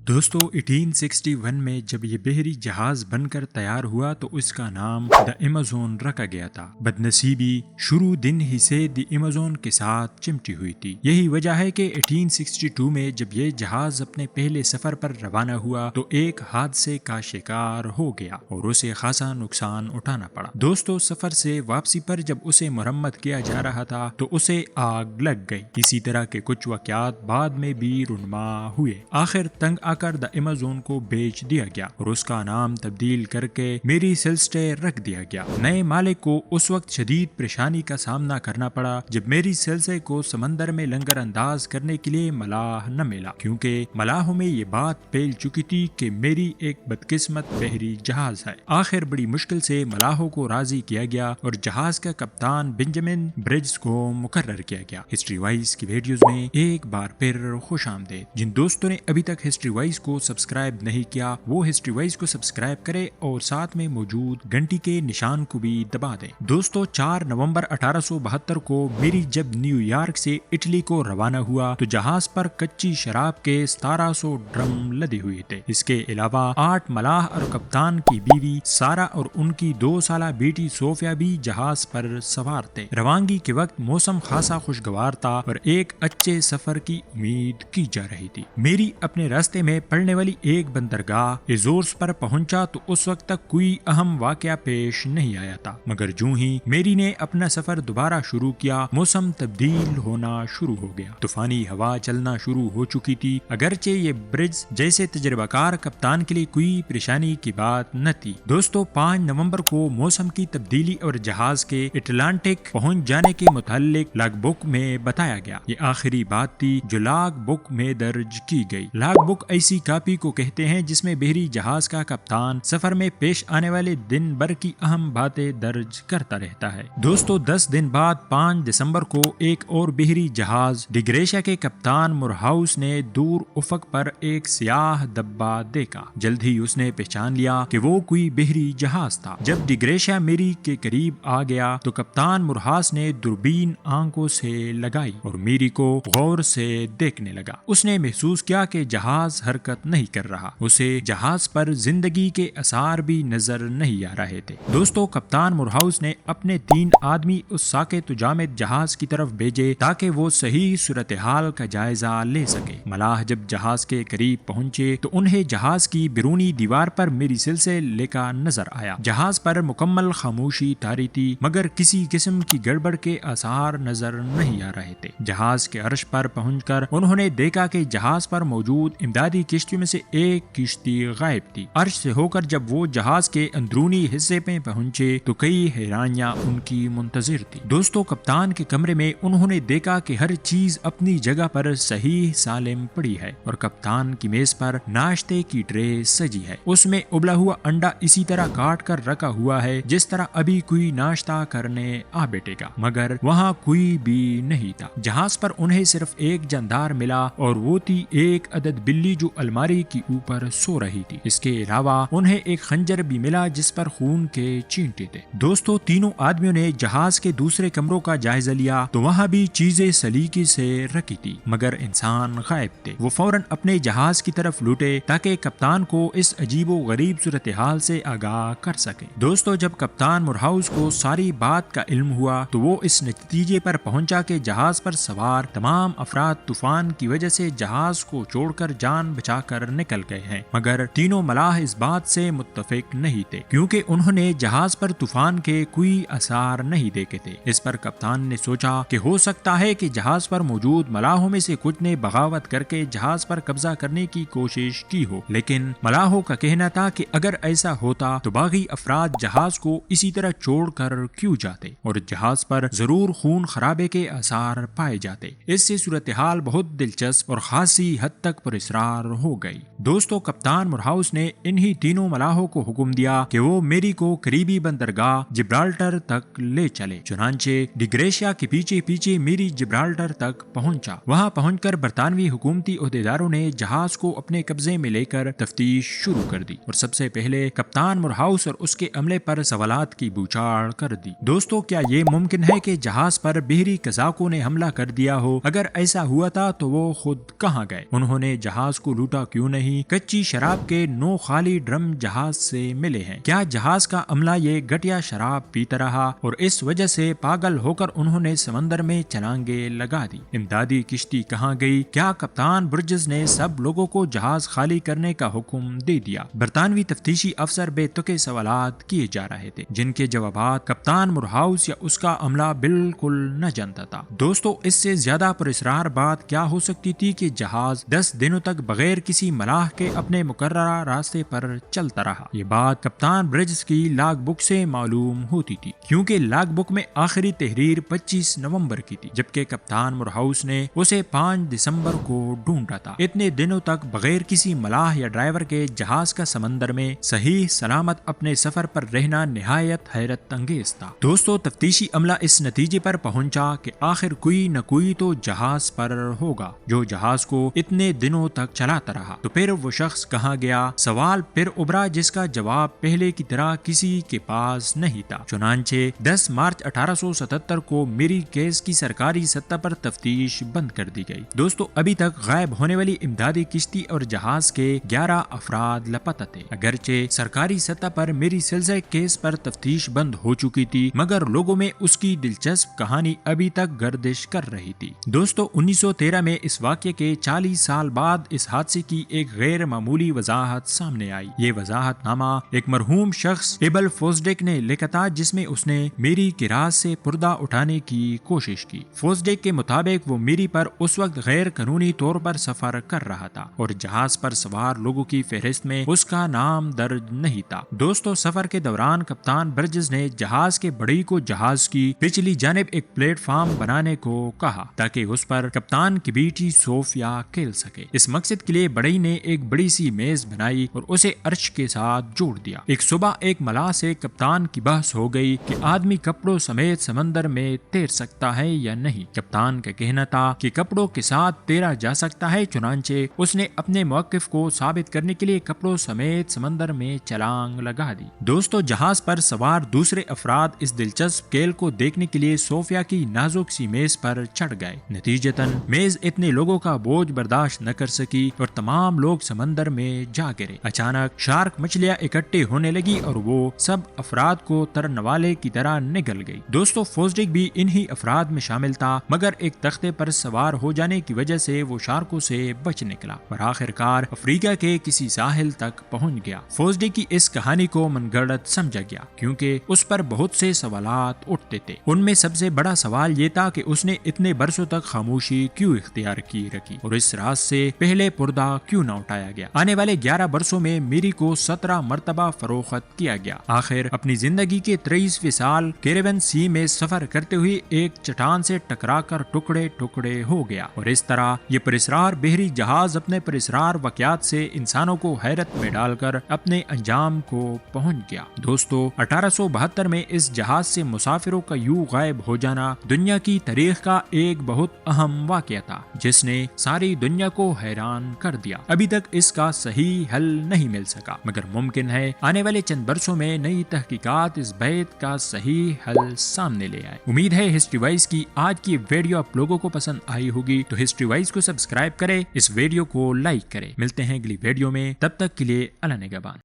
دوستو 1861 میں جب یہ بحری جہاز بن کر تیار ہوا تو اس کا نام دا ایمیزون رکھا گیا تھا۔ بدنصیبی شروع دن ہی سے دی ایمیزون کے ساتھ چمٹی ہوئی تھی۔ یہی وجہ ہے کہ 1862 میں جب یہ جہاز اپنے پہلے سفر پر روانہ ہوا تو ایک حادثے کا شکار ہو گیا اور اسے خاصا نقصان اٹھانا پڑا۔ دوستو سفر سے واپسی پر جب اسے مرمت کیا جا رہا تھا تو اسے آگ لگ گئی۔ اسی طرح کے کچھ واقعات بعد میں بھی رونما ہوئے۔ آخر تنگ کر دا ایمیزون کو بیچ دیا گیا اور اس کا نام تبدیل کر کے میری سیلسٹے رکھ دیا گیا۔ نئے مالک کو اس وقت شدید پریشانی کا سامنا کرنا پڑا جب میری سیلسٹے کو سمندر میں لنگر انداز کرنے کے لیے ملاح نہ ملا، کیونکہ ملاحوں میں یہ بات پھیل چکی تھی کہ میری ایک بدقسمت بحری جہاز ہے۔ آخر بڑی مشکل سے ملاحوں کو راضی کیا گیا اور جہاز کا کپتان بنجامن برجز کو مقرر کیا گیا۔ ہسٹری وائز کی ویڈیوز میں ایک بار پھر خوش آمدید۔ جن دوستوں نے ابھی تک ہسٹری وائز کو سبسکرائب نہیں کیا وہ ہسٹری وائز کو سبسکرائب کرے اور ساتھ میں موجود گھنٹی کے نشان کو بھی دبا دیں۔ دوستو 4 نومبر 1872 کو میری جب نیو یارک سے اٹلی کو روانہ ہوا تو جہاز پر کچی شراب کے 1700 ڈرم لدے ہوئے تھے۔ اس کے علاوہ 8 ملاح اور کپتان کی بیوی سارا اور ان کی 2 سالہ بیٹی صوفیا بھی جہاز پر سوار تھے۔ روانگی کے وقت موسم خاصا خوشگوار تھا اور ایک اچھے سفر کی امید کی جا رہی تھی۔ میری اپنے راستے میں پڑنے والی ایک بندرگاہ ایزورس پر پہنچا تو اس وقت تک کوئی اہم واقعہ پیش نہیں آیا تھا، مگر جوں ہی میری نے اپنا سفر دوبارہ شروع کیا موسم تبدیل ہونا شروع ہو گیا۔ طوفانی ہوا چلنا شروع ہو چکی تھی۔ اگرچہ یہ برجز جیسے تجربہ کار کپتان کے لیے کوئی پریشانی کی بات نہ تھی۔ دوستو 5 نومبر کو موسم کی تبدیلی اور جہاز کے اٹلانٹک پہنچ جانے کے متعلق لاگ بک میں بتایا گیا۔ یہ آخری بات تھی جو لاگ بک میں درج کی گئی۔ لاگ بک ایسی کاپی کو کہتے ہیں جس میں بحری جہاز کا کپتان سفر میں پیش آنے والے دن بھر کی اہم باتیں درج کرتا رہتا ہے۔ دوستو 10 دن بعد 5 دسمبر کو ایک اور بحری جہاز ڈگریشیا کے کپتان مورہاؤس نے دور افق پر ایک سیاہ دبا دیکھا۔ جلد ہی اس نے پہچان لیا کہ وہ کوئی بحری جہاز تھا۔ جب ڈگریشیا میری کے قریب آ گیا تو کپتان مورہاؤس نے دوربین آنکھوں سے لگائی اور میری کو غور سے دیکھنے لگا۔ اس نے محسوس کیا کہ جہاز حرکت نہیں کر رہا۔ اسے جہاز پر زندگی کے آثار بھی نظر نہیں آ رہے تھے۔ دوستو کپتان مورہاؤس نے اپنے 3 آدمی اس ساکت و جامد جہاز کی طرف بھیجے تاکہ وہ صحیح صورتحال کا جائزہ لے سکے۔ ملاح جب جہاز کے قریب پہنچے تو انہیں جہاز کی بیرونی دیوار پر میری سلسلے لکھا نظر آیا۔ جہاز پر مکمل خاموشی طاری تھی مگر کسی قسم کی گڑبڑ کے آثار نظر نہیں آ رہے تھے۔ جہاز کے عرش پر پہنچ کر انہوں نے دیکھا کہ جہاز پر موجود امدادی کشتیوں میں سے ایک کشتی غائب تھی۔ عرش سے ہو کر جب وہ جہاز کے اندرونی حصے پہ پہنچے تو کئی حیرانیاں ان کی منتظر تھی۔ دوستو کپتان کے کمرے میں انہوں نے دیکھا کہ ہر چیز اپنی جگہ پر صحیح سالم پڑی ہے اور کپتان کی میز پر ناشتے کی ٹرے سجی ہے۔ اس میں ابلا ہوا انڈا اسی طرح کاٹ کر رکھا ہوا ہے جس طرح ابھی کوئی ناشتہ کرنے آ بیٹھے گا، مگر وہاں کوئی بھی نہیں تھا۔ جہاز پر انہیں صرف ایک جاندار ملا اور وہ تھی ایک عدد بلی جو الماری کی اوپر سو رہی تھی۔ اس کے علاوہ انہیں ایک خنجر بھی ملا جس پر خون کے چینٹے تھے۔ دوستو تینوں آدمیوں نے جہاز کے دوسرے کمروں کا جائزہ لیا تو وہاں بھی چیزیں سلیقے سے رکھی تھی مگر انسان غائب تھے۔ وہ فوراً اپنے جہاز کی طرف لوٹے تاکہ کپتان کو اس عجیب و غریب صورتحال سے آگاہ کر سکے۔ دوستو جب کپتان مورہاؤس کو ساری بات کا علم ہوا تو وہ اس نتیجے پر پہنچا کہ جہاز پر سوار تمام افراد طوفان کی وجہ سے جہاز کو چھوڑ کر جان بچا کر نکل گئے ہیں، مگر تینوں ملاح اس بات سے متفق نہیں تھے کیونکہ انہوں نے جہاز پر طوفان کے کوئی آثار نہیں دیکھے تھے۔ اس پر کپتان نے سوچا کہ ہو سکتا ہے کہ جہاز پر موجود ملاحوں میں سے کچھ نے بغاوت کر کے جہاز پر قبضہ کرنے کی کوشش کی ہو، لیکن ملاحوں کا کہنا تھا کہ اگر ایسا ہوتا تو باقی افراد جہاز کو اسی طرح چھوڑ کر کیوں جاتے اور جہاز پر ضرور خون خرابے کے آثار پائے جاتے۔ اس سے صورتحال بہت دلچسپ اور خاصی حد تک پراسرار ہو گئی۔ دوستو کپتان مورہاؤس نے انہی تینوں ملاحوں کو حکم دیا کہ وہ میری کو قریبی بندرگاہ جبرالٹر تک لے چلے۔ چنانچہ ڈگریشیا کے پیچھے پیچھے میری جبرالٹر تک پہنچا۔ وہاں پہنچ کر برطانوی حکومتی عہدیداروں نے جہاز کو اپنے قبضے میں لے کر تفتیش شروع کر دی اور سب سے پہلے کپتان مورہاؤس اور اس کے عملے پر سوالات کی بوچھاڑ کر دی۔ دوستو کیا یہ ممکن ہے کہ جہاز پر بحری قزاقوں نے حملہ کر دیا ہو؟ اگر ایسا ہوا تھا تو وہ خود کہاں گئے؟ انہوں نے جہاز کو کو لوٹا کیوں نہیں؟ کچی شراب کے 9 خالی ڈرم جہاز سے ملے ہیں۔ کیا جہاز کا عملہ یہ گٹیا شراب پیتا رہا اور اس وجہ سے پاگل ہو کر انہوں نے سمندر میں چھلانگیں لگا دی؟ امدادی کشتی کہاں گئی؟ کیا کپتان برجز نے سب لوگوں کو جہاز خالی کرنے کا حکم دے دیا؟ برطانوی تفتیشی افسر بے تکے سوالات کیے جا رہے تھے جن کے جوابات کپتان مورہاؤس یا اس کا عملہ بالکل نہ جانتا تھا۔ دوستو، اس سے زیادہ پراسرار بات کیا ہو سکتی تھی کہ جہاز 10 دنوں تک بغیر کسی ملاح کے اپنے مقررہ راستے پر چلتا رہا۔ یہ بات کپتان برجز کی لاگ بک سے معلوم ہوتی تھی کیونکہ لاگ بک میں آخری تحریر 25 نومبر کی تھی، جبکہ کپتان مورہاؤس نے اسے 5 دسمبر کو ڈھونڈا تھا۔ اتنے دنوں تک بغیر کسی ملاح یا ڈرائیور کے جہاز کا سمندر میں صحیح سلامت اپنے سفر پر رہنا نہایت حیرت انگیز تھا۔ دوستو، تفتیشی عملہ اس نتیجے پر پہنچا کہ آخر کوئی نہ کوئی تو جہاز پر ہوگا جو جہاز کو اتنے دنوں تک چلاتا رہا۔ تو پھر وہ شخص کہاں گیا؟ سوال پھر ابھرا جس کا جواب پہلے کی طرح کسی کے پاس نہیں تھا۔ چنانچہ 10 مارچ 1877 کو میری کیس کی سرکاری سطح پر تفتیش بند کر دی گئی۔ دوستو، ابھی تک غائب ہونے والی امدادی کشتی اور جہاز کے 11 افراد لاپتہ تھے۔ اگرچہ سرکاری سطح پر میری سلسلہ کیس پر تفتیش بند ہو چکی تھی، مگر لوگوں میں اس کی دلچسپ کہانی ابھی تک گردش کر رہی تھی۔ دوستو، 1913 میں اس واقعے کے 40 سال بعد اس حادثے کی ایک غیر معمولی وضاحت سامنے آئی۔ یہ وضاحت نامہ ایک مرحوم شخص ایبل فوزڈیک نے لکھا تھا جس میں اس نے میری کے راز سے پردہ اٹھانے کی کوشش کی۔ فوزڈیک کے مطابق وہ میری پر اس وقت غیر قانونی طور پر سفر کر رہا تھا اور جہاز پر سوار لوگوں کی فہرست میں اس کا نام درج نہیں تھا۔ دوستو، سفر کے دوران کپتان برجز نے جہاز کے بڑی کو جہاز کی پچھلی جانب ایک پلیٹ فارم بنانے کو کہا تاکہ اس پر کپتان کی بیٹی صوفیا کھیل سکے۔ اس مقصد کے لیے بڑی نے ایک بڑی سی میز بنائی اور اسے عرش کے ساتھ جوڑ دیا۔ ایک صبح ایک ملاح سے کپتان کی بحث ہو گئی کہ آدمی کپڑوں سمیت سمندر میں تیر سکتا ہے یا نہیں۔ کپتان کا کہنا تھا کہ کپڑوں کے ساتھ تیرا جا سکتا ہے، چنانچہ اس نے اپنے موقف کو ثابت کرنے کے لیے کپڑوں سمیت سمندر میں چھلانگ لگا دی۔ دوستو، جہاز پر سوار دوسرے افراد اس دلچسپ کھیل کو دیکھنے کے لیے صوفیا کی نازک سی میز پر چڑھ گئے۔ نتیجتاً میز اتنے لوگوں کا بوجھ برداشت نہ کر سکی اور تمام لوگ سمندر میں جا گرے۔ اچانک شارک مچھلیاں اکٹھے ہونے لگی اور وہ سب افراد کو ترنوالے کی طرح نگل گئی۔ دوستو، فوزڈیک بھی انہی افراد میں شامل تھا، مگر ایک تختے پر سوار ہو جانے کی وجہ سے وہ شارکوں سے بچ نکلا اور آخر کار افریقہ کے کسی ساحل تک پہنچ گیا۔ فوزڈیک کی اس کہانی کو من گھڑت سمجھا گیا کیونکہ اس پر بہت سے سوالات اٹھتے تھے۔ ان میں سب سے بڑا سوال یہ تھا کہ اس نے اتنے برسوں تک خاموشی کیوں اختیار کی رکھی اور اس راز سے پہلے پردہ کیوں نہ اٹھایا گیا۔ آنے والے 11 برسوں میں میری کو 17 مرتبہ فروخت کیا گیا۔ آخر اپنی زندگی کے 23ویں سال کیریبین سی میں سفر کرتے ہوئے ایک چٹان سے ٹکرا کر ٹکڑے ٹکڑے ہو گیا اور اس طرح یہ پراسرار بحری جہاز اپنے پراسرار واقعات سے انسانوں کو حیرت میں ڈال کر اپنے انجام کو پہنچ گیا۔ دوستو، 1872 میں اس جہاز سے مسافروں کا یوں غائب ہو جانا دنیا کی تاریخ کا ایک بہت اہم واقعہ تھا جس نے ساری دنیا کو حیران کر دیا۔ ابھی تک اس کا صحیح حل نہیں مل سکا، مگر ممکن ہے آنے والے چند برسوں میں نئی تحقیقات اس بحث کا صحیح حل سامنے لے آئے۔ امید ہے ہسٹری وائز کی آج کی ویڈیو آپ لوگوں کو پسند آئی ہوگی، تو ہسٹری وائز کو سبسکرائب کریں، اس ویڈیو کو لائک کریں۔ ملتے ہیں اگلی ویڈیو میں، تب تک کے لیے اللہ نگہبان۔